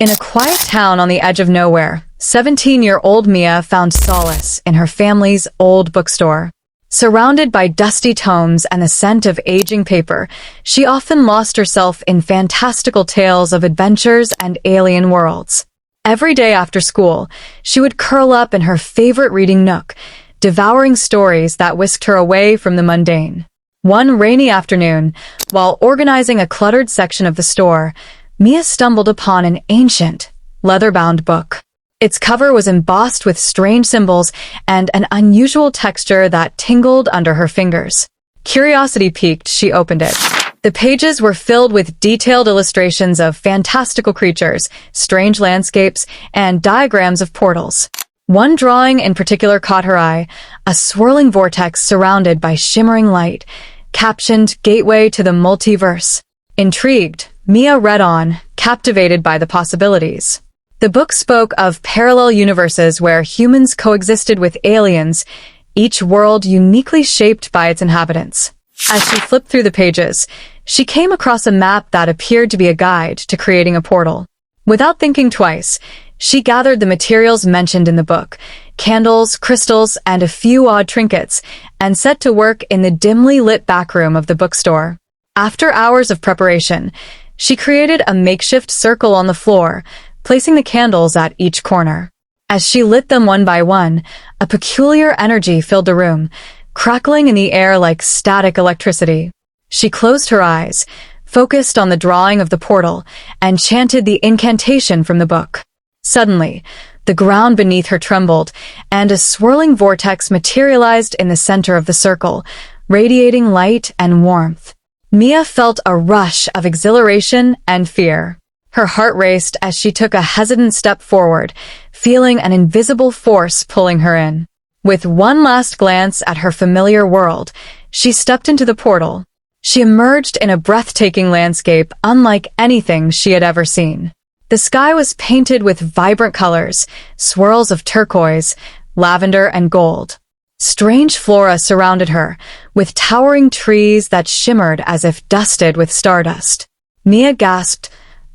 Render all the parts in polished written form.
In a quiet town on the edge of nowhere, 17-year-old Mia found solace in her family's old bookstore. Surrounded by dusty tomes and the scent of aging paper, she often lost herself in fantastical tales of adventures and alien worlds. Every day after school, she would curl up in her favorite reading nook, devouring stories that whisked her away from the mundane. One rainy afternoon, while organizing a cluttered section of the store, Mia stumbled upon an ancient, leather-bound book. Its cover was embossed with strange symbols and an unusual texture that tingled under her fingers. Curiosity piqued, she opened it. The pages were filled with detailed illustrations of fantastical creatures, strange landscapes, and diagrams of portals. One drawing in particular caught her eye, a swirling vortex surrounded by shimmering light, captioned "Gateway to the Multiverse." Intrigued, Mia read on, captivated by the possibilities. The book spoke of parallel universes where humans coexisted with aliens, each world uniquely shaped by its inhabitants. As she flipped through the pages, she came across a map that appeared to be a guide to creating a portal. Without thinking twice, she gathered the materials mentioned in the book, candles, crystals, and a few odd trinkets, and set to work in the dimly lit backroom of the bookstore. After hours of preparation, she created a makeshift circle on the floor, placing the candles at each corner. As she lit them one by one, a peculiar energy filled the room, crackling in the air like static electricity. She closed her eyes, focused on the drawing of the portal, and chanted the incantation from the book. Suddenly, the ground beneath her trembled, and a swirling vortex materialized in the center of the circle, radiating light and warmth. Mia felt a rush of exhilaration and fear. Her heart raced as she took a hesitant step forward, feeling an invisible force pulling her in. With one last glance at her familiar world, she stepped into the portal. She emerged in a breathtaking landscape unlike anything she had ever seen. The sky was painted with vibrant colors, swirls of turquoise, lavender, and gold. Strange flora surrounded her, with towering trees that shimmered as if dusted with stardust. Mia gasped,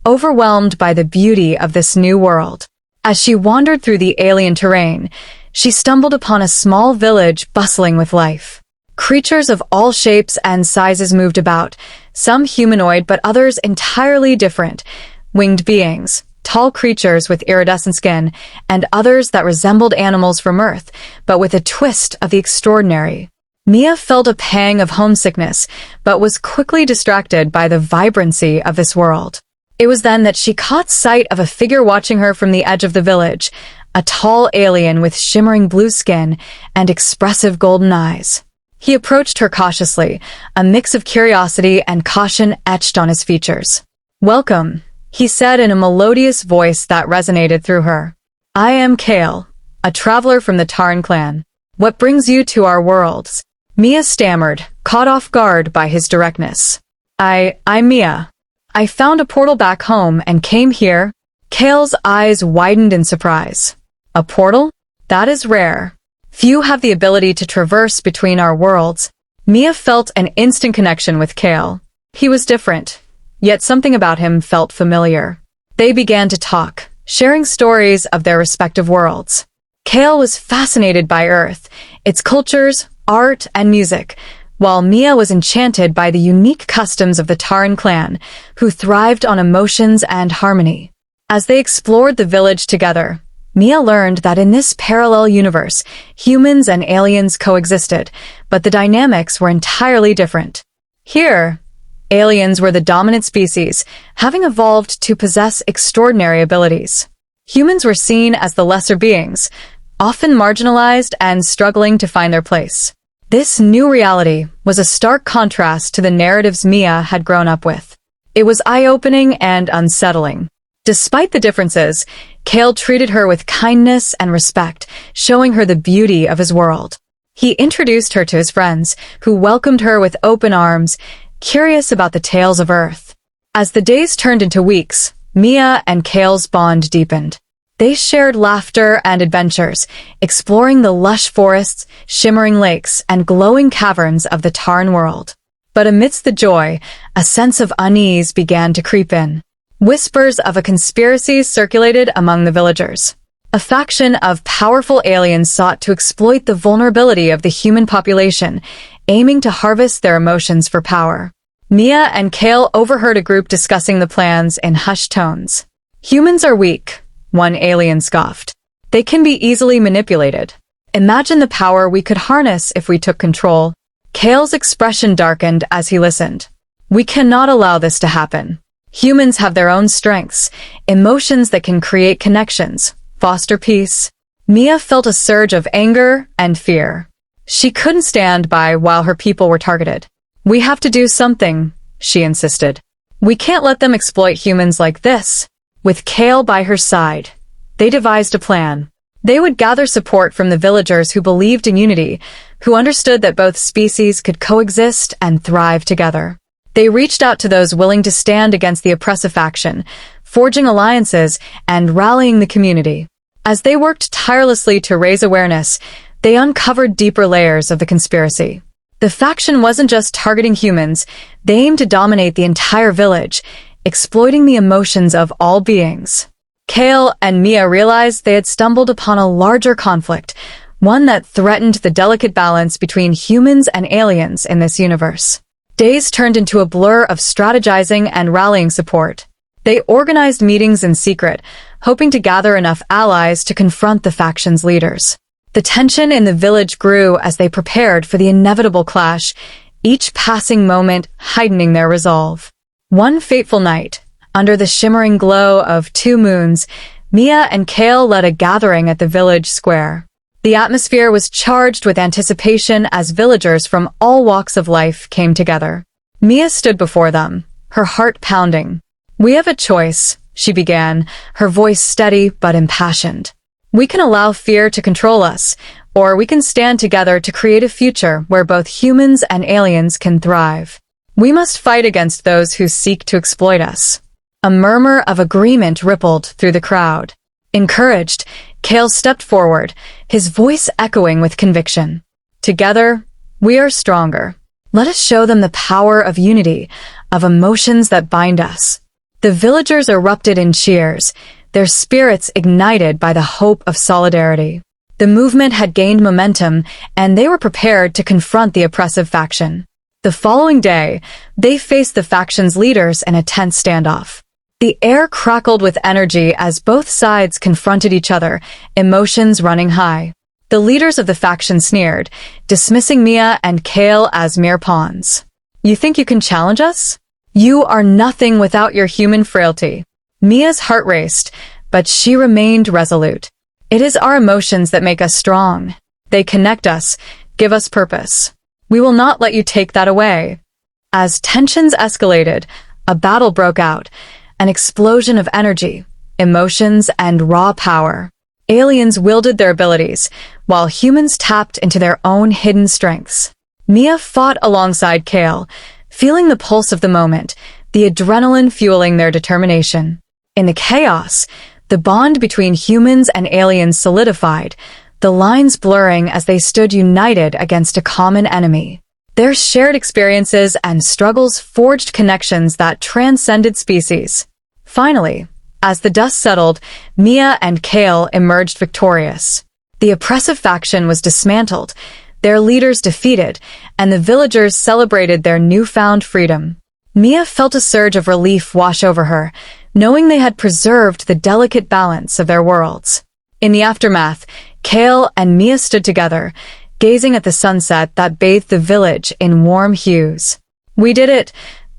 overwhelmed by the beauty of this new world. As she wandered through the alien terrain, she stumbled upon a small village bustling with life. Creatures of all shapes and sizes moved about, some humanoid but others entirely different. Winged beings, tall creatures with iridescent skin, and others that resembled animals from Earth, but with a twist of the extraordinary. Mia felt a pang of homesickness, but was quickly distracted by the vibrancy of this world. It was then that she caught sight of a figure watching her from the edge of the village, a tall alien with shimmering blue skin and expressive golden eyes. He approached her cautiously, a mix of curiosity and caution etched on his features. "Welcome," he said in a melodious voice that resonated through her. "I am Kale, a traveler from the Tarn clan. What brings you to our worlds?" Mia stammered, caught off guard by his directness. I'm Mia. I found a portal back home and came here." Kale's eyes widened in surprise. "A portal? That is rare. Few have the ability to traverse between our worlds." Mia felt an instant connection with Kale. He was different, yet something about him felt familiar. They began to talk, sharing stories of their respective worlds. Kale was fascinated by Earth, its cultures, art, and music, while Mia was enchanted by the unique customs of the Tarn clan, who thrived on emotions and harmony. As they explored the village together, Mia learned that in this parallel universe, humans and aliens coexisted, but the dynamics were entirely different. Here, aliens were the dominant species, having evolved to possess extraordinary abilities. Humans were seen as the lesser beings, often marginalized and struggling to find their place. This new reality was a stark contrast to the narratives Mia had grown up with. It was eye-opening and unsettling. Despite the differences, Kale treated her with kindness and respect, showing her the beauty of his world. He introduced her to his friends, who welcomed her with open arms, curious about the tales of Earth. As the days turned into weeks, Mia and Kale's bond deepened. They shared laughter and adventures, exploring the lush forests, shimmering lakes, and glowing caverns of the Tarn world. But amidst the joy, a sense of unease began to creep in. Whispers of a conspiracy circulated among the villagers. A faction of powerful aliens sought to exploit the vulnerability of the human population, aiming to harvest their emotions for power. Mia and Kale overheard a group discussing the plans in hushed tones. Humans are weak, one alien scoffed. They can be easily manipulated. Imagine the power we could harness if we took control. Kale's expression darkened as he listened. We cannot allow this to happen. Humans have their own strengths, emotions that can create connections, foster peace. Mia felt a surge of anger and fear. She couldn't stand by while her people were targeted. We have to do something, she insisted. We can't let them exploit humans like this. With Kale by her side, they devised a plan. They would gather support from the villagers who believed in unity, who understood that both species could coexist and thrive together. They reached out to those willing to stand against the oppressive faction, forging alliances and rallying the community. As they worked tirelessly to raise awareness, they uncovered deeper layers of the conspiracy. The faction wasn't just targeting humans, they aimed to dominate the entire village, exploiting the emotions of all beings. Kale and Mia realized they had stumbled upon a larger conflict, one that threatened the delicate balance between humans and aliens in this universe. Days turned into a blur of strategizing and rallying support. They organized meetings in secret, hoping to gather enough allies to confront the faction's leaders. The tension in the village grew as they prepared for the inevitable clash, each passing moment heightening their resolve. One fateful night, under the shimmering glow of 2 moons, Mia and Kale led a gathering at the village square. The atmosphere was charged with anticipation as villagers from all walks of life came together. Mia stood before them, her heart pounding. We have a choice, she began, her voice steady but impassioned. We can allow fear to control us, or we can stand together to create a future where both humans and aliens can thrive. We must fight against those who seek to exploit us. A murmur of agreement rippled through the crowd. Encouraged, Kale stepped forward, his voice echoing with conviction. Together, we are stronger. Let us show them the power of unity, of emotions that bind us. The villagers erupted in cheers, their spirits ignited by the hope of solidarity. The movement had gained momentum, and they were prepared to confront the oppressive faction. The following day, they faced the faction's leaders in a tense standoff. The air crackled with energy as both sides confronted each other, emotions running high. The leaders of the faction sneered, dismissing Mia and Kale as mere pawns. You think you can challenge us? You are nothing without your human frailty. Mia's heart raced, but she remained resolute. It is our emotions that make us strong. They connect us, give us purpose. We will not let you take that away. As tensions escalated, a battle broke out, an explosion of energy, emotions, and raw power. Aliens wielded their abilities, while humans tapped into their own hidden strengths. Mia fought alongside Kale, feeling the pulse of the moment, the adrenaline fueling their determination. In the chaos, the bond between humans and aliens solidified, the lines blurring as they stood united against a common enemy. Their shared experiences and struggles forged connections that transcended species. Finally, as the dust settled, Mia and Kale emerged victorious. The oppressive faction was dismantled, their leaders defeated, and the villagers celebrated their newfound freedom. Mia felt a surge of relief wash over her, knowing they had preserved the delicate balance of their worlds. In the aftermath, Kale and Mia stood together, gazing at the sunset that bathed the village in warm hues. We did it,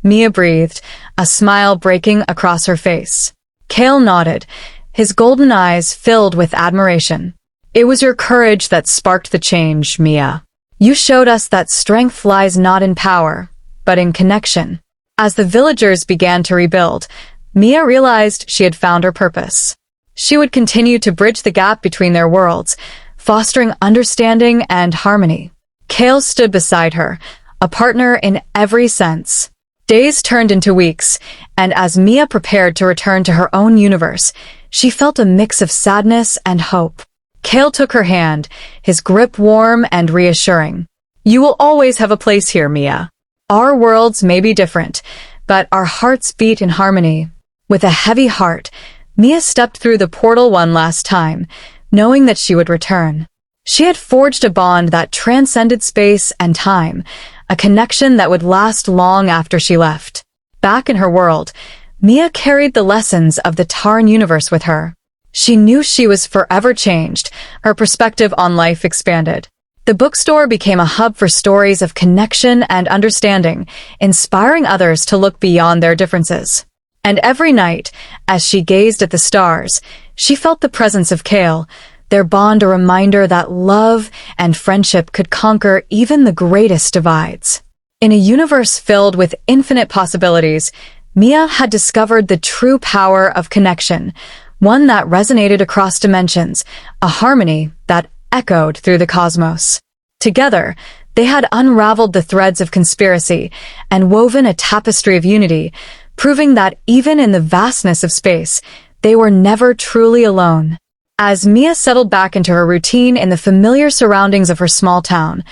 Mia breathed, a smile breaking across her face. Kale nodded, his golden eyes filled with admiration. It was your courage that sparked the change, Mia. You showed us that strength lies not in power, but in connection. As the villagers began to rebuild, Mia realized she had found her purpose. She would continue to bridge the gap between their worlds, fostering understanding and harmony. Kale stood beside her, a partner in every sense. Days turned into weeks, and as Mia prepared to return to her own universe, she felt a mix of sadness and hope. Kale took her hand, his grip warm and reassuring. You will always have a place here, Mia. Our worlds may be different, but our hearts beat in harmony. With a heavy heart, Mia stepped through the portal one last time, knowing that she would return. She had forged a bond that transcended space and time, a connection that would last long after she left. Back in her world, Mia carried the lessons of the Tarn universe with her. She knew she was forever changed, her perspective on life expanded. The bookstore became a hub for stories of connection and understanding, inspiring others to look beyond their differences. And every night, as she gazed at the stars, she felt the presence of Kale, their bond a reminder that love and friendship could conquer even the greatest divides. In a universe filled with infinite possibilities, Mia had discovered the true power of connection, one that resonated across dimensions, a harmony that echoed through the cosmos. Together, they had unraveled the threads of conspiracy and woven a tapestry of unity, proving that even in the vastness of space, they were never truly alone. As Mia settled back into her routine in the familiar surroundings of her small town,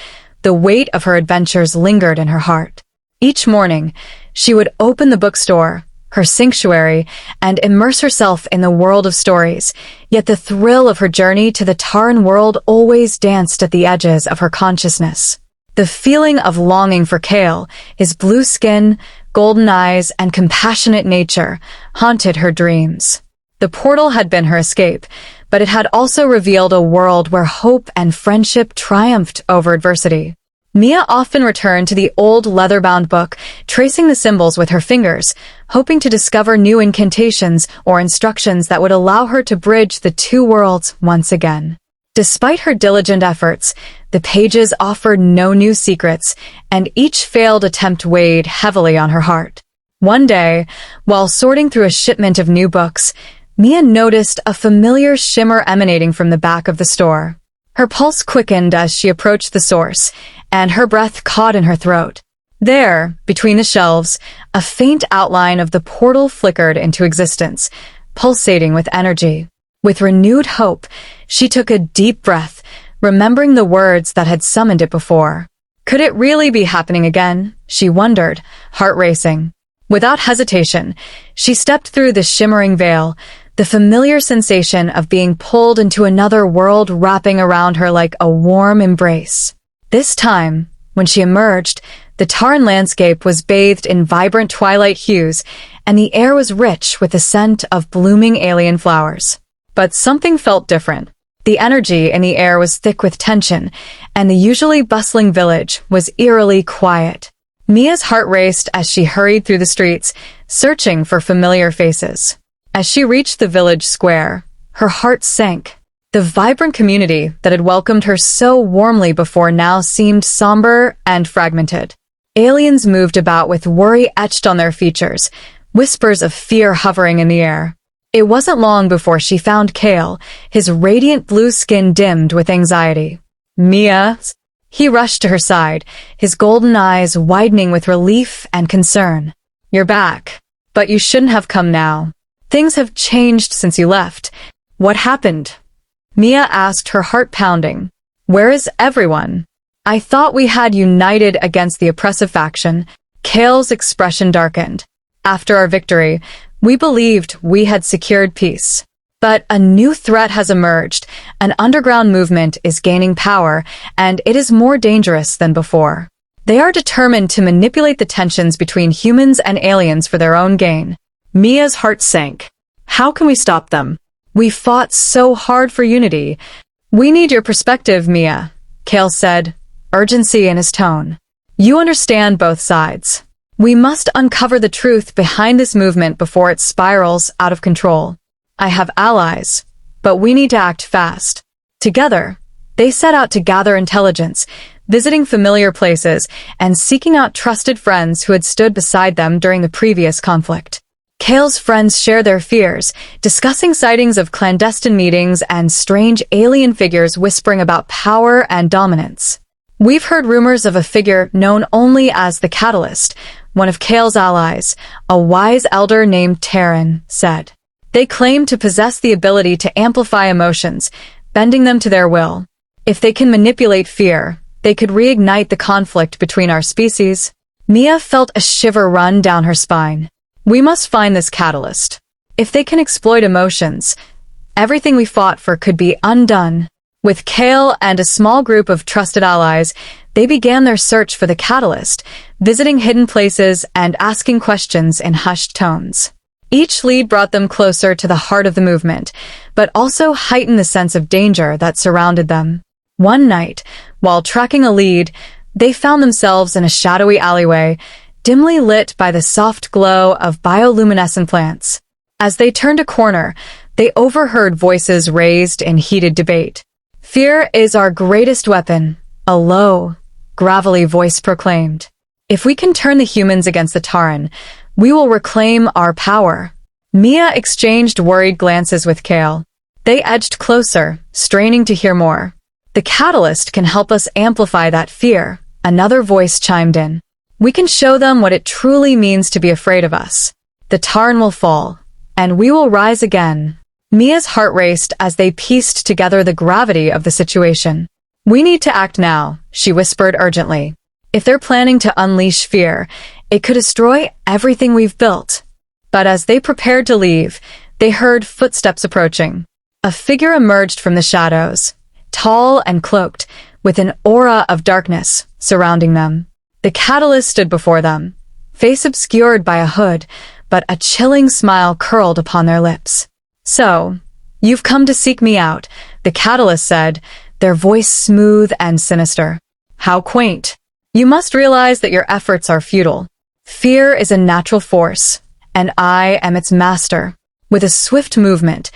the weight of her adventures lingered in her heart. Each morning, she would open the bookstore, her sanctuary, and immerse herself in the world of stories, yet the thrill of her journey to the Tarn world always danced at the edges of her consciousness. The feeling of longing for Kale, his blue skin, golden eyes, and compassionate nature, haunted her dreams. The portal had been her escape, but it had also revealed a world where hope and friendship triumphed over adversity. Mia often returned to the old leather-bound book, tracing the symbols with her fingers, hoping to discover new incantations or instructions that would allow her to bridge the two worlds once again. Despite her diligent efforts, the pages offered no new secrets, and each failed attempt weighed heavily on her heart. One day, while sorting through a shipment of new books, Mia noticed a familiar shimmer emanating from the back of the store. Her pulse quickened as she approached the source, and her breath caught in her throat. There, between the shelves, a faint outline of the portal flickered into existence, pulsating with energy. With renewed hope, she took a deep breath, remembering the words that had summoned it before. Could it really be happening again? She wondered, heart racing. Without hesitation, she stepped through the shimmering veil, the familiar sensation of being pulled into another world wrapping around her like a warm embrace. This time, when she emerged, the Tarn landscape was bathed in vibrant twilight hues, and the air was rich with the scent of blooming alien flowers. But something felt different. The energy in the air was thick with tension, and the usually bustling village was eerily quiet. Mia's heart raced as she hurried through the streets, searching for familiar faces. As she reached the village square, her heart sank. The vibrant community that had welcomed her so warmly before now seemed somber and fragmented. Aliens moved about with worry etched on their features, whispers of fear hovering in the air. It wasn't long before she found Kale, his radiant blue skin dimmed with anxiety. "Mia?" He rushed to her side, his golden eyes widening with relief and concern. "You're back. But you shouldn't have come now. Things have changed since you left. What happened?" Mia asked, her heart pounding. "Where is everyone? I thought we had united against the oppressive faction." Kale's expression darkened. "After our victory, we believed we had secured peace. But a new threat has emerged. An underground movement is gaining power, and it is more dangerous than before. They are determined to manipulate the tensions between humans and aliens for their own gain." Mia's heart sank. "How can we stop them? We fought so hard for unity." "We need your perspective, Mia," Kale said, urgency in his tone. "You understand both sides. We must uncover the truth behind this movement before it spirals out of control. I have allies, but we need to act fast." Together, they set out to gather intelligence, visiting familiar places and seeking out trusted friends who had stood beside them during the previous conflict. Kale's friends share their fears, discussing sightings of clandestine meetings and strange alien figures whispering about power and dominance. "We've heard rumors of a figure known only as the Catalyst," one of Kale's allies, a wise elder named Taryn, said. "They claim to possess the ability to amplify emotions, bending them to their will. If they can manipulate fear, they could reignite the conflict between our species." Mia felt a shiver run down her spine. "We must find this catalyst," If they can exploit emotions, everything we fought for could be undone. With Kale and a small group of trusted allies, they began their search for the catalyst, visiting hidden places and asking questions in hushed tones. Each lead brought them closer to the heart of the movement, but also heightened the sense of danger that surrounded them. One night, while tracking a lead, they found themselves in a shadowy alleyway, dimly lit by the soft glow of bioluminescent plants. As they turned a corner, they overheard voices raised in heated debate. "Fear is our greatest weapon," a low, gravelly voice proclaimed. "If we can turn the humans against the Tauren, we will reclaim our power." Mia exchanged worried glances with Kale. They edged closer, straining to hear more. "The catalyst can help us amplify that fear," another voice chimed in. "We can show them what it truly means to be afraid of us. The Tauren will fall, and we will rise again." Mia's heart raced as they pieced together the gravity of the situation. "We need to act now," she whispered urgently. "If they're planning to unleash fear, it could destroy everything we've built." But as they prepared to leave, they heard footsteps approaching. A figure emerged from the shadows, tall and cloaked, with an aura of darkness surrounding them. The catalyst stood before them, face obscured by a hood, but a chilling smile curled upon their lips. "So, you've come to seek me out," the catalyst said, their voice smooth and sinister. "How quaint. You must realize that your efforts are futile. Fear is a natural force, and I am its master." With a swift movement,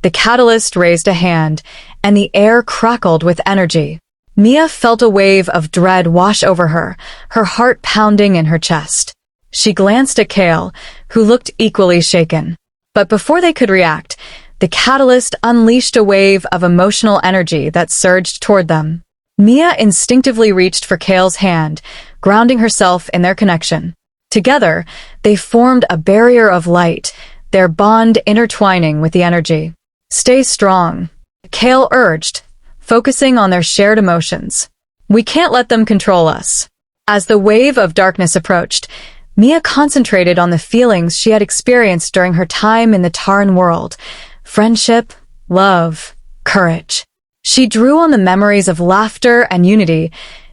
the catalyst raised a hand, and the air crackled with energy. Mia felt a wave of dread wash over her, her heart pounding in her chest. She glanced at Kale, who looked equally shaken. But before they could react, the catalyst unleashed a wave of emotional energy that surged toward them. Mia instinctively reached for Kale's hand, grounding herself in their connection. Together, they formed a barrier of light, their bond intertwining with the energy. "Stay strong," Kale urged, focusing on their shared emotions. "We can't let them control us." As the wave of darkness approached, Mia concentrated on the feelings she had experienced during her time in the Tauren world: friendship, love, courage. She drew on the memories of laughter and unity,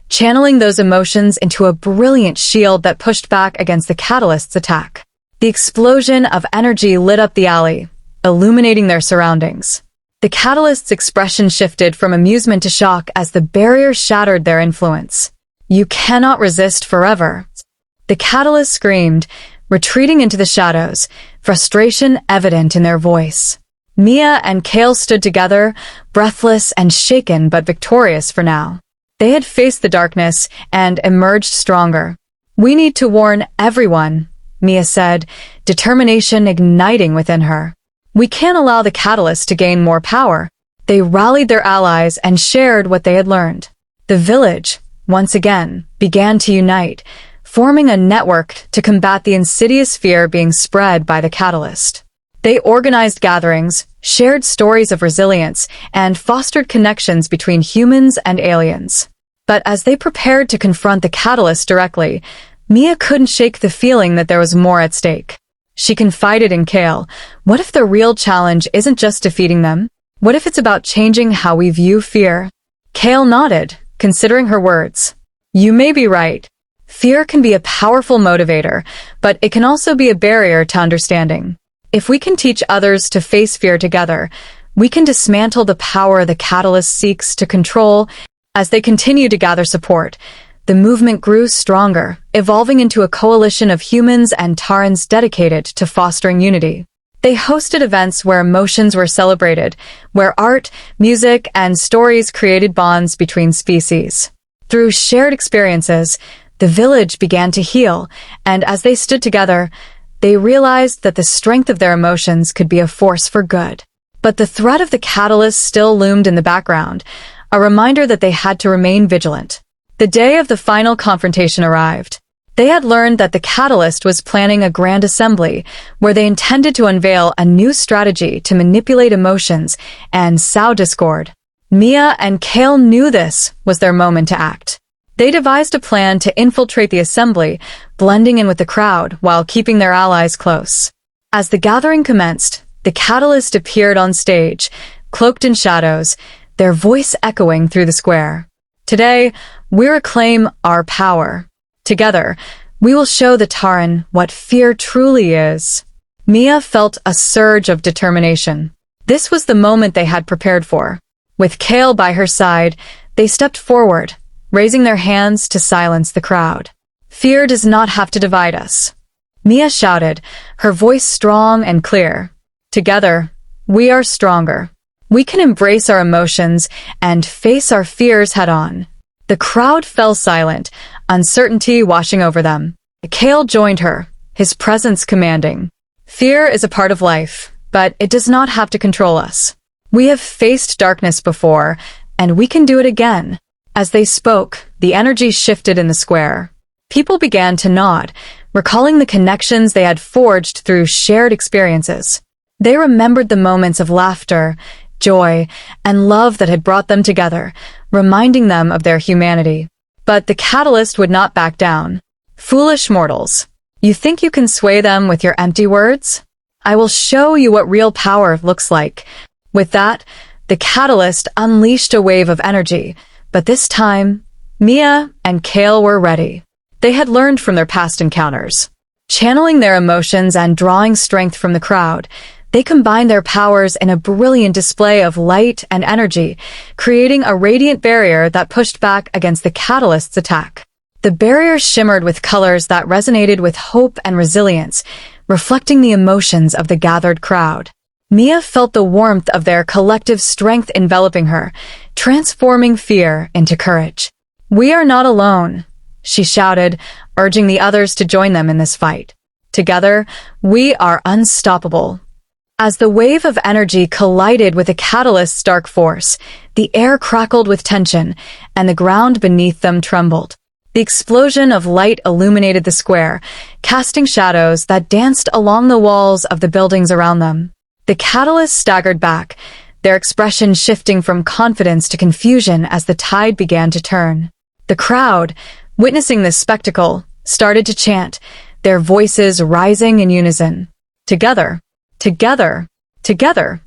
channeling those emotions into a brilliant shield that pushed back against the catalyst's attack. The explosion of energy lit up the alley, illuminating their surroundings. The catalyst's expression shifted from amusement to shock as the barrier shattered their influence. "You cannot resist forever," the catalyst screamed, retreating into the shadows, frustration evident in their voice. Mia and Kale stood together, breathless and shaken but victorious for now. They had faced the darkness and emerged stronger. "We need to warn everyone," Mia said, determination igniting within her. "We can't allow the catalyst to gain more power." They rallied their allies and shared what they had learned. The village, once again, began to unite, forming a network to combat the insidious fear being spread by the catalyst. They organized gatherings, shared stories of resilience, and fostered connections between humans and aliens. But as they prepared to confront the catalyst directly, Mia couldn't shake the feeling that there was more at stake. She confided in Kale, "What if the real challenge isn't just defeating them? What if it's about changing how we view fear?" Kale nodded, considering her words. "You may be right. Fear can be a powerful motivator, but it can also be a barrier to understanding. If we can teach others to face fear together, we can dismantle the power the catalyst seeks to control." As they continued to gather support, the movement grew stronger, evolving into a coalition of humans and Taurens dedicated to fostering unity. They hosted events where emotions were celebrated, where art, music, and stories created bonds between species. Through shared experiences, the village began to heal, and as they stood together, they realized that the strength of their emotions could be a force for good. But the threat of the catalyst still loomed in the background, a reminder that they had to remain vigilant. The day of the final confrontation arrived. They had learned that the catalyst was planning a grand assembly where they intended to unveil a new strategy to manipulate emotions and sow discord. Mia and Kale knew this was their moment to act. They devised a plan to infiltrate the assembly, blending in with the crowd while keeping their allies close. As the gathering commenced, the Catalyst appeared on stage, cloaked in shadows, their voice echoing through the square. Today, we reclaim our power. Together, we will show the Taran what fear truly is. Mia felt a surge of determination. This was the moment they had prepared for. With Kale by her side, they stepped forward, raising their hands to silence the crowd. Fear does not have to divide us. Mia shouted, her voice strong and clear. Together, we are stronger. We can embrace our emotions and face our fears head-on. The crowd fell silent, uncertainty washing over them. Kale joined her, his presence commanding. Fear is a part of life, but it does not have to control us. We have faced darkness before, and we can do it again. As they spoke, the energy shifted in the square. People began to nod, recalling the connections they had forged through shared experiences. They remembered the moments of laughter, joy, and love that had brought them together, reminding them of their humanity. But the Catalyst would not back down. Foolish mortals, you think you can sway them with your empty words? I will show you what real power looks like. With that, the Catalyst unleashed a wave of energy, but this time, Mia and Kale were ready. They had learned from their past encounters. Channeling their emotions and drawing strength from the crowd, they combined their powers in a brilliant display of light and energy, creating a radiant barrier that pushed back against the Catalyst's attack. The barrier shimmered with colors that resonated with hope and resilience, reflecting the emotions of the gathered crowd. Mia felt the warmth of their collective strength enveloping her, transforming fear into courage. "We are not alone," she shouted, urging the others to join them in this fight. "Together, we are unstoppable." As the wave of energy collided with the Catalyst's dark force, the air crackled with tension, and the ground beneath them trembled. The explosion of light illuminated the square, casting shadows that danced along the walls of the buildings around them. The Catalyst staggered back, their expression shifting from confidence to confusion as the tide began to turn. The crowd, witnessing this spectacle, started to chant, their voices rising in unison. Together, together, together.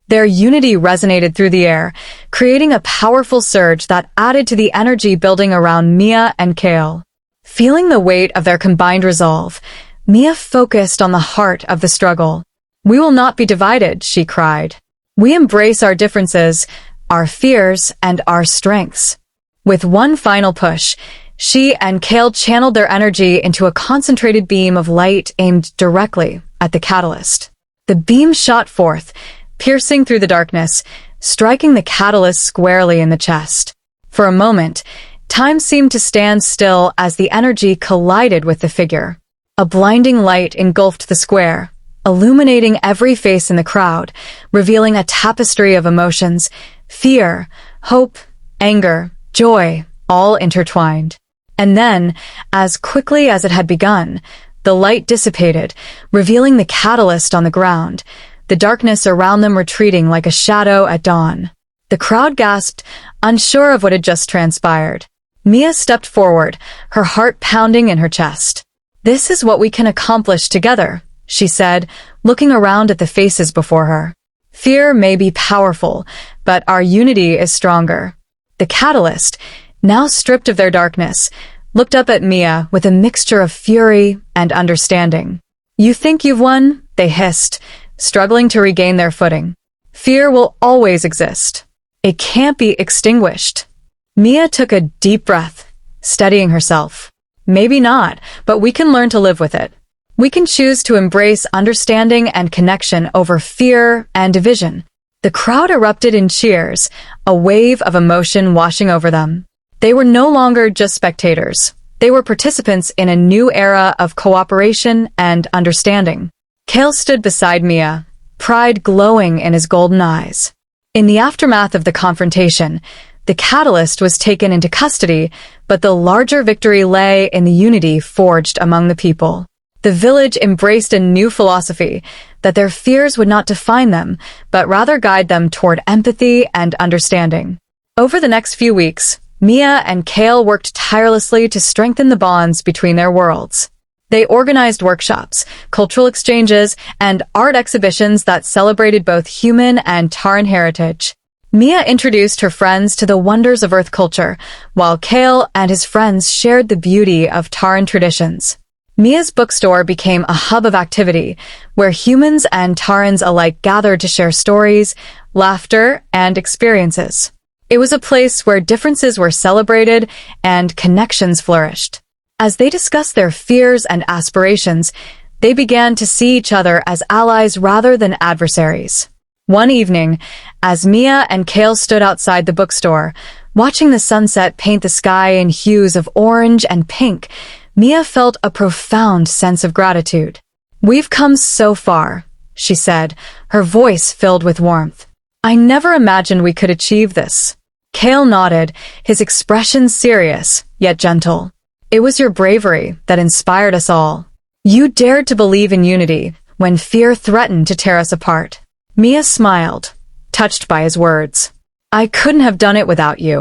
Their unity resonated through the air, creating a powerful surge that added to the energy building around Mia and Kale. Feeling the weight of their combined resolve, Mia focused on the heart of the struggle. "We will not be divided," she cried. "We embrace our differences, our fears, and our strengths." With one final push, she and Kale channeled their energy into a concentrated beam of light aimed directly at the Catalyst. The beam shot forth, piercing through the darkness, striking the Catalyst squarely in the chest. For a moment, time seemed to stand still as the energy collided with the figure. A blinding light engulfed the square, illuminating every face in the crowd, revealing a tapestry of emotions, fear, hope, anger, joy, all intertwined. And then, as quickly as it had begun, the light dissipated, revealing the Catalyst on the ground, the darkness around them retreating like a shadow at dawn. The crowd gasped, unsure of what had just transpired. Mia stepped forward, her heart pounding in her chest. "This is what we can accomplish together," she said, looking around at the faces before her. "Fear may be powerful, but our unity is stronger." The Catalyst, now stripped of their darkness, looked up at Mia with a mixture of fury and understanding. "You think you've won?" they hissed, struggling to regain their footing. "Fear will always exist. It can't be extinguished." Mia took a deep breath, steadying herself. "Maybe not, but we can learn to live with it. We can choose to embrace understanding and connection over fear and division." The crowd erupted in cheers, a wave of emotion washing over them. They were no longer just spectators. They were participants in a new era of cooperation and understanding. Kale stood beside Mia, pride glowing in his golden eyes. In the aftermath of the confrontation, the Catalyst was taken into custody, but the larger victory lay in the unity forged among the people. The village embraced a new philosophy, that their fears would not define them, but rather guide them toward empathy and understanding. Over the next few weeks, Mia and Kale worked tirelessly to strengthen the bonds between their worlds. They organized workshops, cultural exchanges, and art exhibitions that celebrated both human and Taran heritage. Mia introduced her friends to the wonders of Earth culture, while Kale and his friends shared the beauty of Taran traditions. Mia's bookstore became a hub of activity, where humans and Tarans alike gathered to share stories, laughter, and experiences. It was a place where differences were celebrated and connections flourished. As they discussed their fears and aspirations, they began to see each other as allies rather than adversaries. One evening, as Mia and Kale stood outside the bookstore, watching the sunset paint the sky in hues of orange and pink, Mia felt a profound sense of gratitude. "We've come so far," she said, her voice filled with warmth. "I never imagined we could achieve this." Kale nodded, his expression serious, yet gentle. "It was your bravery that inspired us all. You dared to believe in unity when fear threatened to tear us apart." Mia smiled, touched by his words. "I couldn't have done it without you.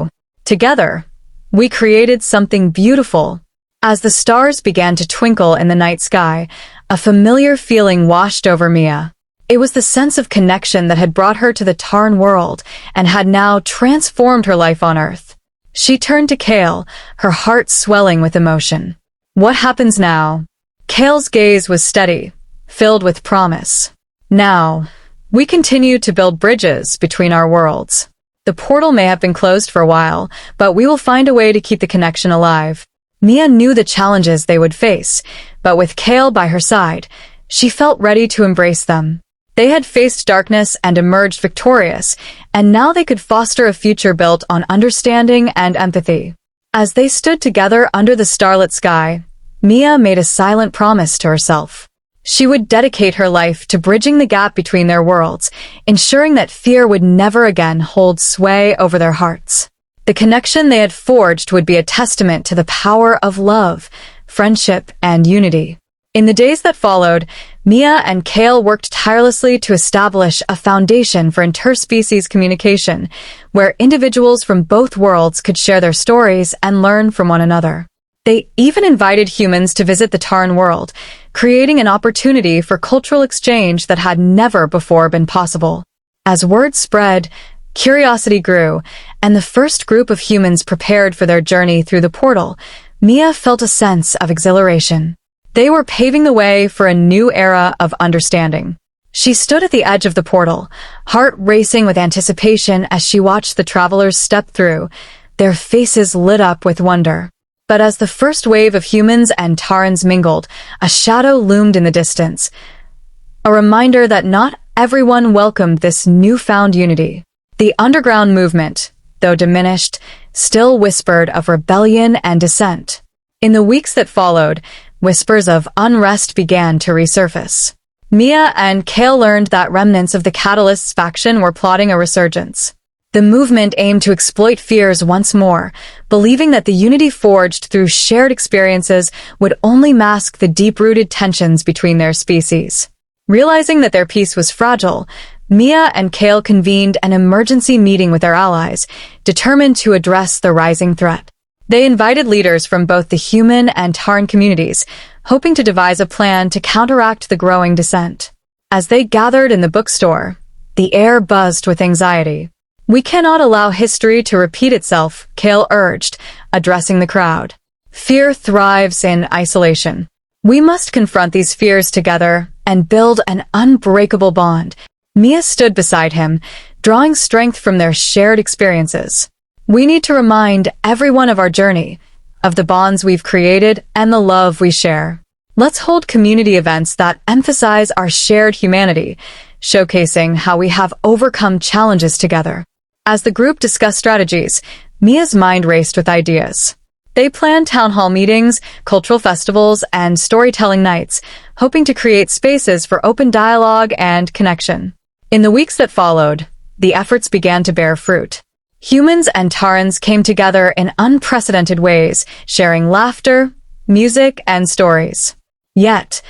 Together, we created something beautiful." As the stars began to twinkle in the night sky, a familiar feeling washed over Mia. It was the sense of connection that had brought her to the Tarn world and had now transformed her life on Earth. She turned to Kale, her heart swelling with emotion. "What happens now?" Kale's gaze was steady, filled with promise. "Now, we continue to build bridges between our worlds. The portal may have been closed for a while, but we will find a way to keep the connection alive." Mia knew the challenges they would face, but with Kale by her side, she felt ready to embrace them. They had faced darkness and emerged victorious, and now they could foster a future built on understanding and empathy. As they stood together under the starlit sky, Mia made a silent promise to herself. She would dedicate her life to bridging the gap between their worlds, ensuring that fear would never again hold sway over their hearts. The connection they had forged would be a testament to the power of love, friendship, and unity. In the days that followed, Mia and Kale worked tirelessly to establish a foundation for interspecies communication, where individuals from both worlds could share their stories and learn from one another. They even invited humans to visit the Tarn world, creating an opportunity for cultural exchange that had never before been possible. As word spread, curiosity grew, and the first group of humans prepared for their journey through the portal, Mia felt a sense of exhilaration. They were paving the way for a new era of understanding. She stood at the edge of the portal, heart racing with anticipation as she watched the travelers step through, their faces lit up with wonder. But as the first wave of humans and Tarans mingled, a shadow loomed in the distance, a reminder that not everyone welcomed this newfound unity. The underground movement, though diminished, still whispered of rebellion and dissent. In the weeks that followed, whispers of unrest began to resurface. Mia and Kale learned that remnants of the Catalysts faction were plotting a resurgence. The movement aimed to exploit fears once more, believing that the unity forged through shared experiences would only mask the deep-rooted tensions between their species. Realizing that their peace was fragile, Mia and Kale convened an emergency meeting with their allies, determined to address the rising threat. They invited leaders from both the human and Tarn communities, hoping to devise a plan to counteract the growing dissent. As they gathered in the bookstore, the air buzzed with anxiety. "We cannot allow history to repeat itself," Kale urged, addressing the crowd. "Fear thrives in isolation. We must confront these fears together and build an unbreakable bond." Mia stood beside him, drawing strength from their shared experiences. "We need to remind everyone of our journey, of the bonds we've created and the love we share. Let's hold community events that emphasize our shared humanity, showcasing how we have overcome challenges together." As the group discussed strategies, Mia's mind raced with ideas. They planned town hall meetings, cultural festivals, and storytelling nights, hoping to create spaces for open dialogue and connection. In the weeks that followed, the efforts began to bear fruit. Humans and Tarans came together in unprecedented ways, sharing laughter, music, and stories. Yet,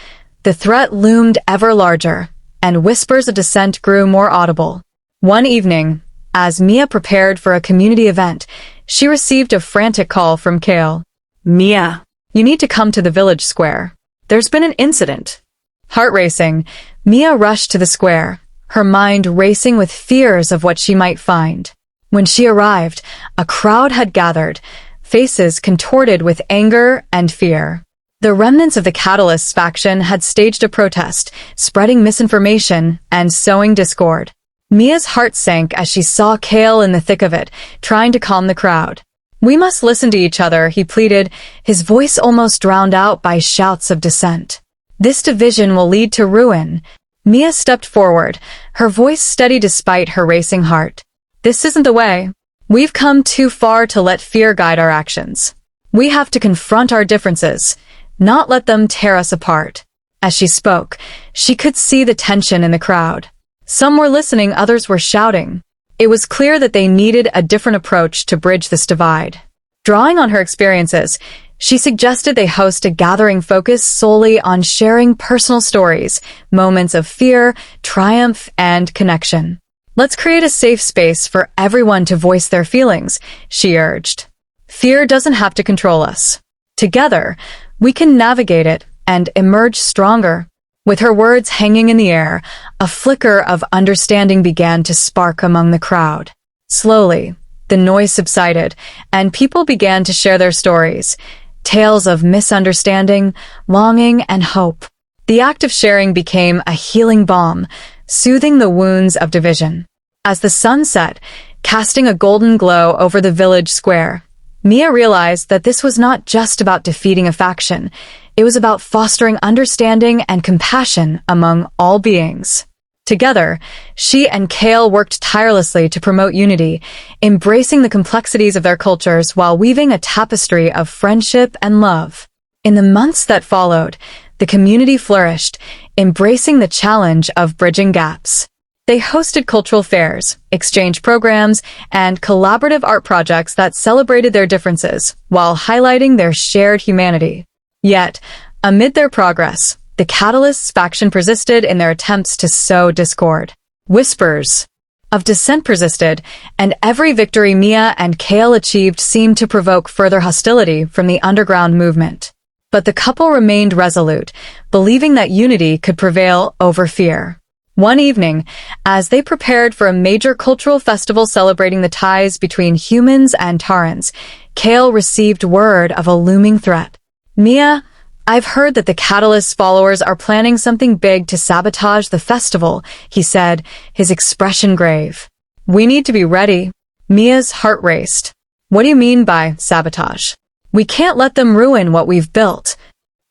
the threat loomed ever larger, and whispers of dissent grew more audible. One evening, as Mia prepared for a community event, she received a frantic call from Kale. "Mia, you need to come to the village square. There's been an incident. Heart racing, Mia rushed to the square, her mind racing with fears of what she might find. When she arrived, a crowd had gathered, faces contorted with anger and fear. The remnants of the Catalyst faction had staged a protest, spreading misinformation and sowing discord. Mia's heart sank as she saw Kale in the thick of it, trying to calm the crowd. "We must listen to each other," he pleaded, his voice almost drowned out by shouts of dissent. "This division will lead to ruin." Mia stepped forward, her voice steady despite her racing heart. "This isn't the way. We've come too far to let fear guide our actions. We have to confront our differences, not let them tear us apart." As she spoke, she could see the tension in the crowd. Some were listening, others were shouting. It was clear that they needed a different approach to bridge this divide. Drawing on her experiences, she suggested they host a gathering focused solely on sharing personal stories, moments of fear, triumph, and connection. "Let's create a safe space for everyone to voice their feelings," she urged. "Fear doesn't have to control us. Together, we can navigate it and emerge stronger." With her words hanging in the air, a flicker of understanding began to spark among the crowd. Slowly, the noise subsided, and people began to share their stories, tales of misunderstanding, longing, and hope. The act of sharing became a healing balm, soothing the wounds of division. As the sun set, casting a golden glow over the village square, Mia realized that this was not just about defeating a faction. It was about fostering understanding and compassion among all beings. Together, she and Kale worked tirelessly to promote unity, embracing the complexities of their cultures while weaving a tapestry of friendship and love. In the months that followed, the community flourished, embracing the challenge of bridging gaps. They hosted cultural fairs, exchange programs, and collaborative art projects that celebrated their differences while highlighting their shared humanity. Yet, amid their progress, the Catalyst's faction persisted in their attempts to sow discord. Whispers of dissent persisted, and every victory Mia and Kale achieved seemed to provoke further hostility from the underground movement. But the couple remained resolute, believing that unity could prevail over fear. One evening, as they prepared for a major cultural festival celebrating the ties between humans and Tarans, Kale received word of a looming threat. "Mia, I've heard that the Catalyst followers are planning something big to sabotage the festival," he said, his expression grave. "We need to be ready." Mia's heart raced. "What do you mean by sabotage?" "We can't let them ruin what we've built."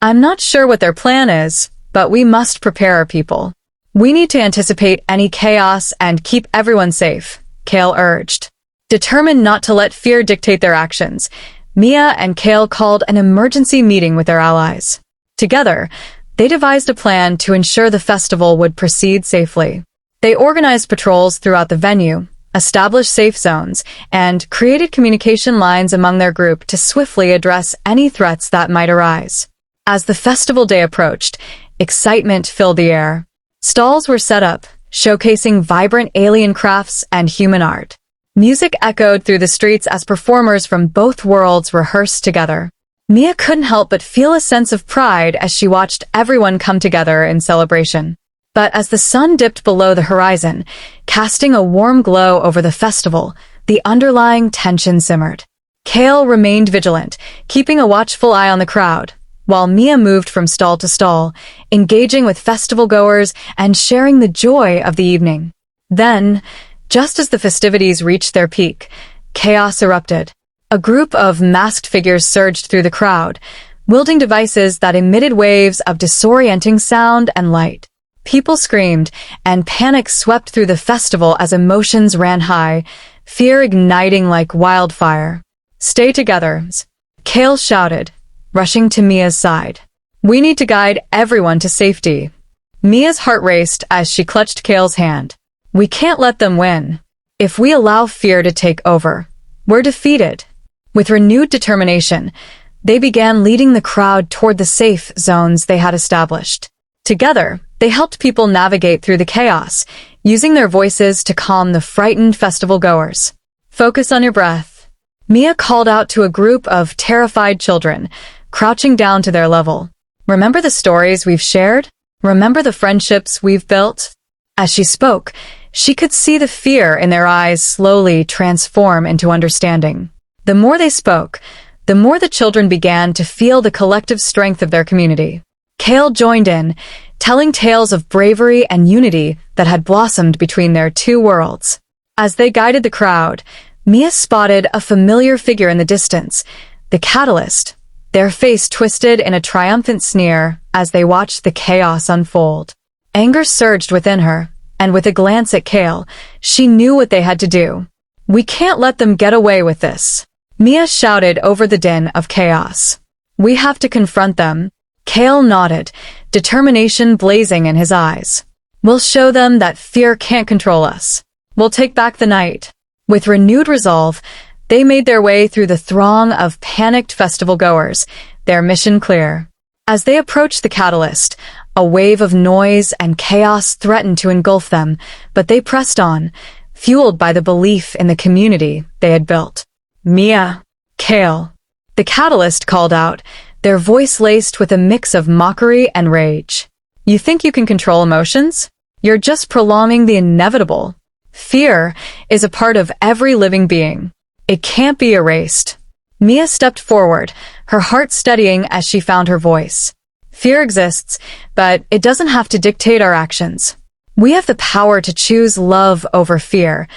"I'm not sure what their plan is, but we must prepare our people. We need to anticipate any chaos and keep everyone safe," Kale urged. Determined not to let fear dictate their actions, Mia and Kale called an emergency meeting with their allies. Together, they devised a plan to ensure the festival would proceed safely. They organized patrols throughout the venue, established safe zones, and created communication lines among their group to swiftly address any threats that might arise. As the festival day approached, excitement filled the air. Stalls were set up, showcasing vibrant alien crafts and human art. Music echoed through the streets as performers from both worlds rehearsed together. Mia couldn't help but feel a sense of pride as she watched everyone come together in celebration. But as the sun dipped below the horizon, casting a warm glow over the festival, the underlying tension simmered. Kale remained vigilant, keeping a watchful eye on the crowd, while Mia moved from stall to stall, engaging with festival-goers and sharing the joy of the evening. Then, just as the festivities reached their peak, chaos erupted. A group of masked figures surged through the crowd, wielding devices that emitted waves of disorienting sound and light. People screamed, and panic swept through the festival as emotions ran high, fear igniting like wildfire. "Stay together," Kale shouted, rushing to Mia's side. "We need to guide everyone to safety." Mia's heart raced as she clutched Kale's hand. "We can't let them win. If we allow fear to take over, we're defeated." With renewed determination, they began leading the crowd toward the safe zones they had established. Together, they helped people navigate through the chaos, using their voices to calm the frightened festival-goers. "Focus on your breath," Mia called out to a group of terrified children, crouching down to their level. Remember the stories we've shared? Remember the friendships we've built? As she spoke, she could see the fear in their eyes slowly transform into understanding. The more they spoke, the more the children began to feel the collective strength of their community. Kale joined in, telling tales of bravery and unity that had blossomed between their two worlds. As they guided the crowd, Mia spotted a familiar figure in the distance, the Catalyst, their face twisted in a triumphant sneer as they watched the chaos unfold. Anger surged within her, and with a glance at Kale, she knew what they had to do. "We can't let them get away with this," Mia shouted over the din of chaos. "We have to confront them." Kale nodded, determination blazing in his eyes. "We'll show them that fear can't control us. We'll take back the night." With renewed resolve, they made their way through the throng of panicked festival-goers, their mission clear. As they approached the Catalyst, a wave of noise and chaos threatened to engulf them, but they pressed on, fueled by the belief in the community they had built. "Mia, Kale," the Catalyst called out, their voice laced with a mix of mockery and rage. "You think you can control emotions? You're just prolonging the inevitable. Fear is a part of every living being. It can't be erased." Mia stepped forward, her heart steadying as she found her voice. "Fear exists, but it doesn't have to dictate our actions. We have the power to choose love over fear,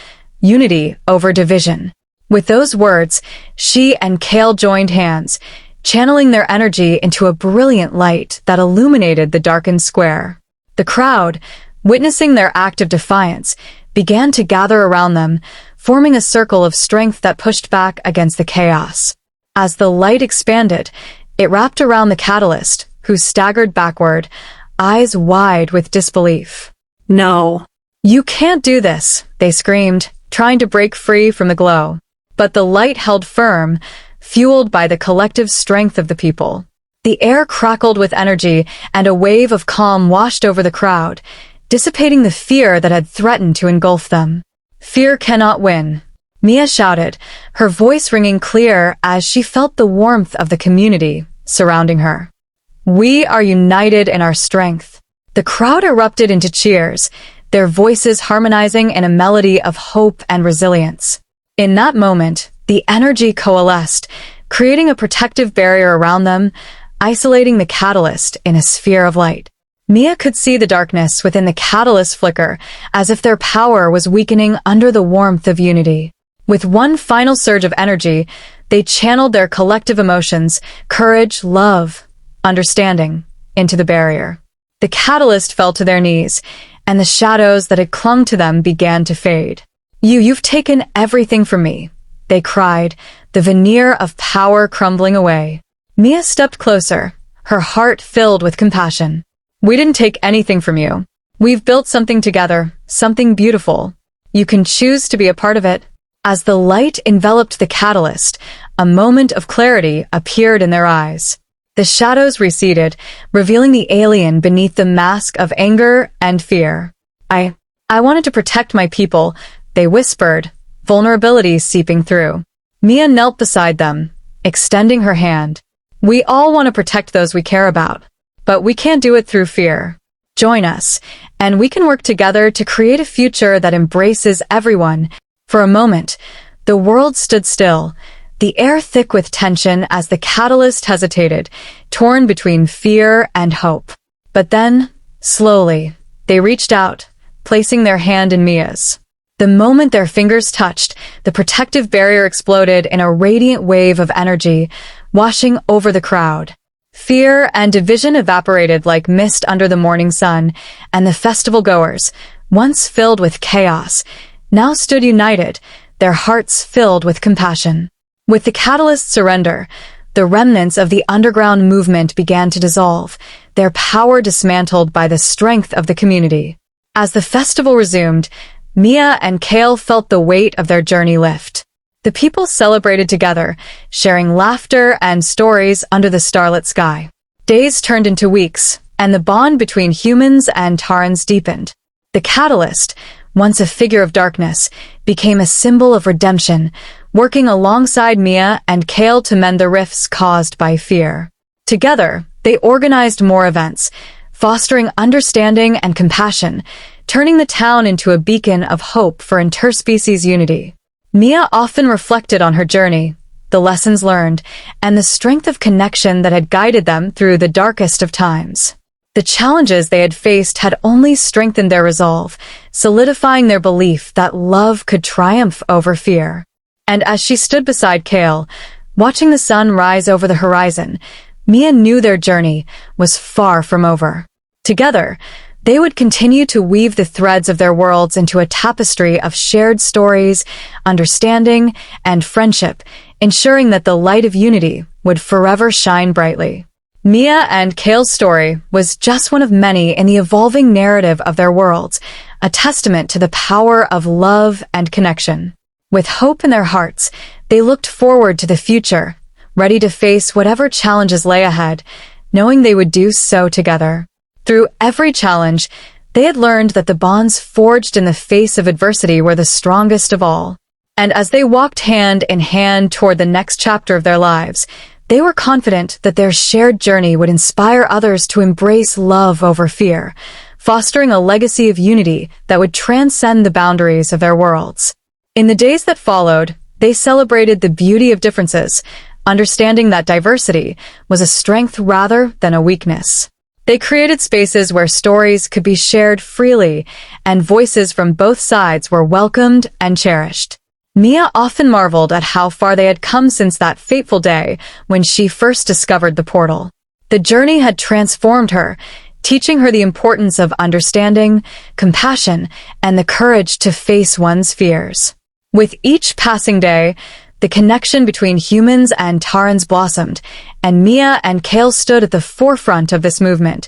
unity over division." With those words, she and Kale joined hands, channeling their energy into a brilliant light that illuminated the darkened square. The crowd, witnessing their act of defiance, began to gather around them, forming a circle of strength that pushed back against the chaos. As the light expanded, it wrapped around the Catalyst, who staggered backward, eyes wide with disbelief. "No, you can't do this," they screamed, trying to break free from the glow. But the light held firm, fueled by the collective strength of the people. The air crackled with energy, and a wave of calm washed over the crowd, dissipating the fear that had threatened to engulf them. "Fear cannot win," Mia shouted, her voice ringing clear as she felt the warmth of the community surrounding her. "We are united in our strength." The crowd erupted into cheers, their voices harmonizing in a melody of hope and resilience. In that moment, the energy coalesced, creating a protective barrier around them, isolating the Catalyst in a sphere of light. Mia could see the darkness within the Catalyst flicker, as if their power was weakening under the warmth of unity. With one final surge of energy, they channeled their collective emotions, courage, love, understanding, into the barrier. The Catalyst fell to their knees, and the shadows that had clung to them began to fade. You've taken everything from me," they cried, the veneer of power crumbling away. Mia stepped closer, her heart filled with compassion. "We didn't take anything from you. We've built something together, something beautiful. You can choose to be a part of it." As the light enveloped the Catalyst, a moment of clarity appeared in their eyes. The shadows receded, revealing the alien beneath the mask of anger and fear. I wanted to protect my people," they whispered, vulnerability seeping through. Mia knelt beside them, extending her hand. "We all want to protect those we care about, but we can't do it through fear. Join us, and we can work together to create a future that embraces everyone." For a moment, the world stood still, the air thick with tension as the Catalyst hesitated, torn between fear and hope. But then, slowly, they reached out, placing their hand in Mia's. The moment their fingers touched, the protective barrier exploded in a radiant wave of energy, washing over the crowd. Fear and division evaporated like mist under the morning sun, and the festival-goers, once filled with chaos, now stood united, their hearts filled with compassion. With the Catalyst's surrender, the remnants of the underground movement began to dissolve, their power dismantled by the strength of the community. As the festival resumed, Mia and Kale felt the weight of their journey lift. The people celebrated together, sharing laughter and stories under the starlit sky. Days turned into weeks, and the bond between humans and Tarans deepened. The Catalyst, once a figure of darkness, became a symbol of redemption, working alongside Mia and Kale to mend the rifts caused by fear. Together, They organized more events, fostering understanding and compassion, turning the town into a beacon of hope for interspecies unity. Mia often reflected on her journey, the lessons learned, and the strength of connection that had guided them through the darkest of times. The challenges they had faced had only strengthened their resolve, solidifying their belief that love could triumph over fear. And as she stood beside Kale, watching the sun rise over the horizon, Mia knew their journey was far from over. Together, they would continue to weave the threads of their worlds into a tapestry of shared stories, understanding, and friendship, ensuring that the light of unity would forever shine brightly. Mia and Kale's story was just one of many in the evolving narrative of their worlds, a testament to the power of love and connection. With hope in their hearts, they looked forward to the future, ready to face whatever challenges lay ahead, knowing they would do so together. Through every challenge, they had learned that the bonds forged in the face of adversity were the strongest of all. And as they walked hand in hand toward the next chapter of their lives, they were confident that their shared journey would inspire others to embrace love over fear, fostering a legacy of unity that would transcend the boundaries of their worlds. In the days that followed, they celebrated the beauty of differences, understanding that diversity was a strength rather than a weakness. They created spaces where stories could be shared freely and voices from both sides were welcomed and cherished. Mia often marveled at how far they had come since that fateful day when she first discovered the portal. The journey had transformed her, teaching her the importance of understanding, compassion, and the courage to face one's fears. With each passing day, the connection between humans and Tarans blossomed, and Mia and Kale stood at the forefront of this movement,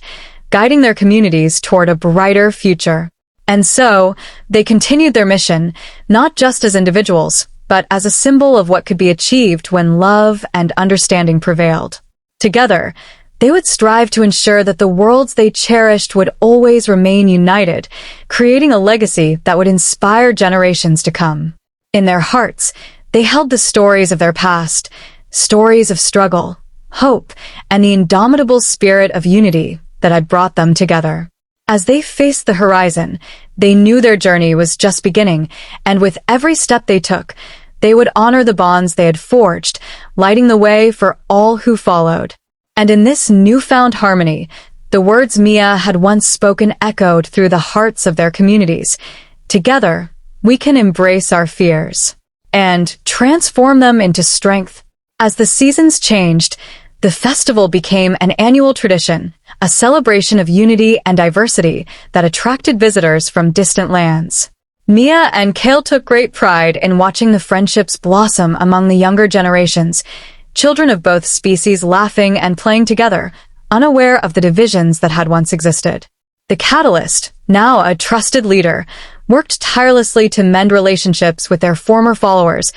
guiding their communities toward a brighter future. And so, they continued their mission, not just as individuals, but as a symbol of what could be achieved when love and understanding prevailed. Together, they would strive to ensure that the worlds they cherished would always remain united, creating a legacy that would inspire generations to come. In their hearts, they held the stories of their past, stories of struggle, hope, and the indomitable spirit of unity that had brought them together. As they faced the horizon, they knew their journey was just beginning, and with every step they took, they would honor the bonds they had forged, lighting the way for all who followed. And in this newfound harmony, the words Mia had once spoken echoed through the hearts of their communities. Together, we can embrace our fears and transform them into strength. As the seasons changed, the festival became an annual tradition, a celebration of unity and diversity that attracted visitors from distant lands. Mia and Kale took great pride in watching the friendships blossom among the younger generations, children of both species laughing and playing together, unaware of the divisions that had once existed. The Catalyst, now a trusted leader, worked tirelessly to mend relationships with their former followers,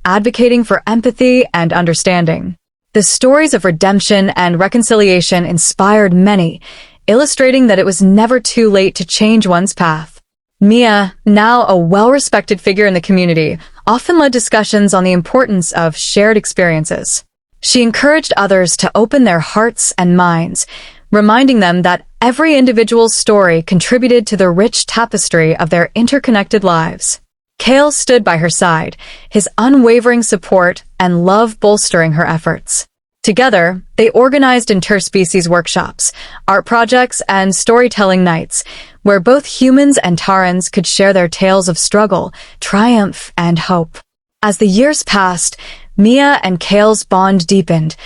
advocating for empathy and understanding. The stories of redemption and reconciliation inspired many, illustrating that it was never too late to change one's path. Mia, now a well-respected figure in the community, often led discussions on the importance of shared experiences. She encouraged others to open their hearts and minds, reminding them that every individual's story contributed to the rich tapestry of their interconnected lives. Kale stood by her side, his unwavering support and love bolstering her efforts. Together, they organized interspecies workshops, art projects, and storytelling nights, where both humans and Tarans could share their tales of struggle, triumph, and hope. As the years passed, Mia and Kale's bond deepened,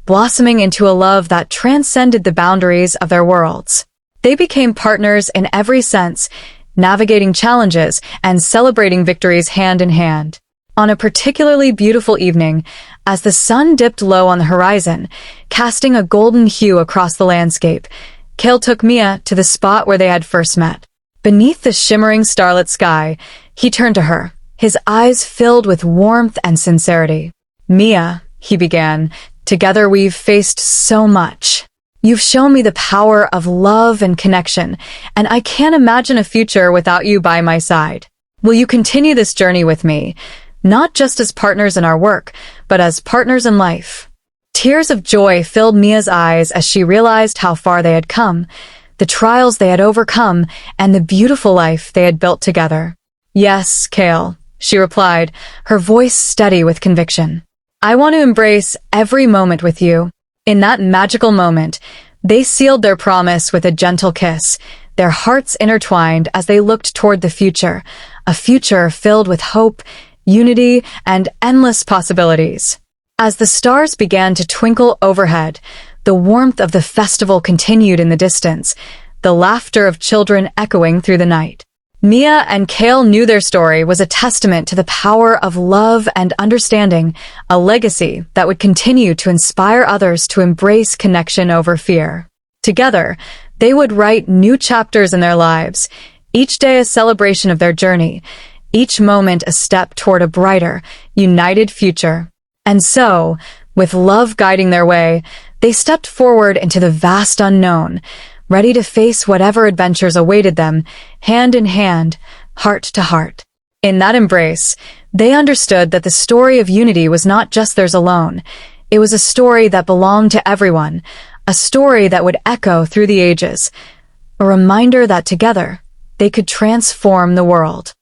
blossoming into a love that transcended the boundaries of their worlds. They became partners in every sense, navigating challenges and celebrating victories hand in hand. On a particularly beautiful evening, as the sun dipped low on the horizon, casting a golden hue across the landscape, Kale took Mia to the spot where they had first met. Beneath the shimmering starlit sky, he turned to her, his eyes filled with warmth and sincerity. "Mia," he began, "together we've faced so much. You've shown me the power of love and connection, and I can't imagine a future without you by my side. Will you continue this journey with me, not just as partners in our work, but as partners in life?" Tears of joy filled Mia's eyes as she realized how far they had come, the trials they had overcome, and the beautiful life they had built together. "Yes, Kale," she replied, her voice steady with conviction. "I want to embrace every moment with you." In that magical moment, they sealed their promise with a gentle kiss, their hearts intertwined as they looked toward the future, a future filled with hope, unity, and endless possibilities. As the stars began to twinkle overhead, the warmth of the festival continued in the distance, the laughter of children echoing through the night. Mia and Kale knew their story was a testament to the power of love and understanding, a legacy that would continue to inspire others to embrace connection over fear. Together, they would write new chapters in their lives, each day a celebration of their journey, each moment a step toward a brighter, united future. And so, with love guiding their way, they stepped forward into the vast unknown, ready to face whatever adventures awaited them, hand in hand, heart to heart. In that embrace, they understood that the story of unity was not just theirs alone. It was a story that belonged to everyone, a story that would echo through the ages, a reminder that together, they could transform the world.